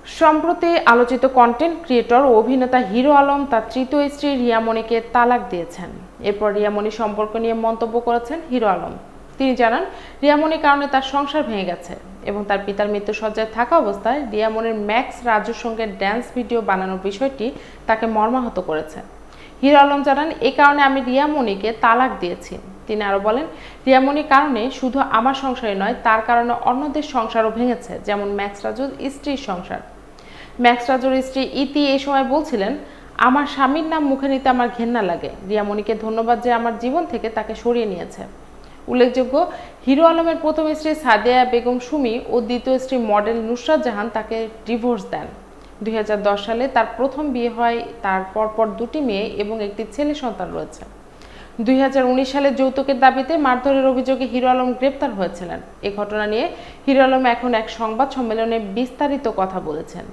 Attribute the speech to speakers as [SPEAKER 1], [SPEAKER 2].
[SPEAKER 1] সম্প্রতি আলোচিত content creator ও অভিনেতা হিরো আলম তার তৃতীয় স্ত্রী রিয়া মনিকে তালাক দিয়েছেন। এরপর রিয়া মনি সম্পর্ক নিয়ে মন্তব্য করেছেন হিরো আলম। তিনি জানান, রিয়া মনির কারণে তার সংসার ভেঙে গেছে এবং তার পিতার মৃত্যুশয্যায় থাকা অবস্থায় রিয়া মনির ম্যাক্স রাজুর সঙ্গে ড্যান্স ভিডিও বানানোর বিষয়টি তাকে মর্মাহত করেছে। হিরো আলম জানান, এই কারণে আমি রিয়া মনিকে তালাক দিয়েছি। তিনি আরও বলেন, রিয়া মনির কারণে শুধু আমার সংসারই নয়, তার কারণে অন্যদের সংসারও ভেঙেছে, যেমন ম্যাক্স রাজুর স্ত্রীর সংসার। ম্যাক্স রাজুর স্ত্রী ইতি এই সময় বলছিলেন, আমার স্বামীর নাম মুখে নিতে আমার ঘেন্না লাগে। রিয়া মনিকে ধন্যবাদ যে আমার জীবন থেকে তাকে সরিয়ে নিয়েছে। উল্লেখযোগ্য, হিরো আলমের প্রথম স্ত্রী সাদিয়া বেগম সুমি ও দ্বিতীয় স্ত্রী মডেল নুসরাত জাহান তাকে ডিভোর্স দেন। 2010 সালে তার প্রথম বিয়ে হয়। তার পরপর দুটি মেয়ে এবং একটি ছেলে সন্তান রয়েছে। 2019 সালে যৌতুকের দাবিতে মারধরের অভিযোগে হিরো আলম গ্রেপ্তার হয়েছিলেন। এ ঘটনা নিয়ে হিরো আলম এখন এক সংবাদ সম্মেলনে বিস্তারিত কথা বলেছেন।